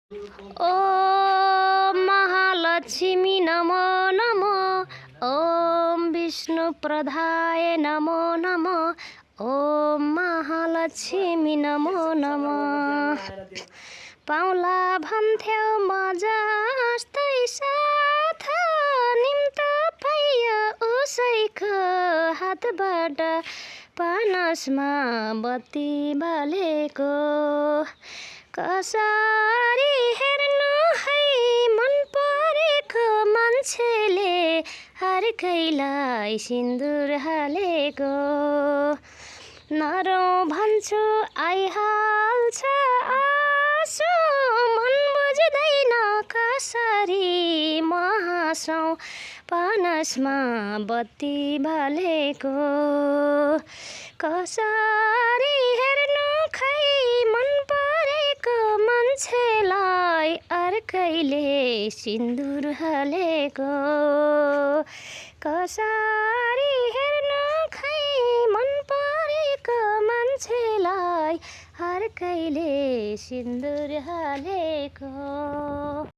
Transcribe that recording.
ॐ महालक्ष्मी नमो नमो। ॐ विष्णुप्रदाय नमो नमो। ॐ महालक्ष्मी नमो नमो। पाउला भन्थ्यौ म जस्तै साथ, निम्त पाइयो उसैको हातबाट पानसमा बत्ती बालेको। कसरी हेर्नु है मन परेको मान्छेले अर्कैलाई सिन्दुर हालेको। नरौँ भन्छु आइहाल्छ आँसु, मन बुझ्दैन कसरी म हाँसौँ पानसमा बत्ती बालेको। कसरी हेर्नु खै मन परेको मान्छेलाई अर्कैले सिन्दुर हालेको। कसरी हेर्नु खै मन परेको मान्छेलाई अर्कैले सिन्दुर हालेको।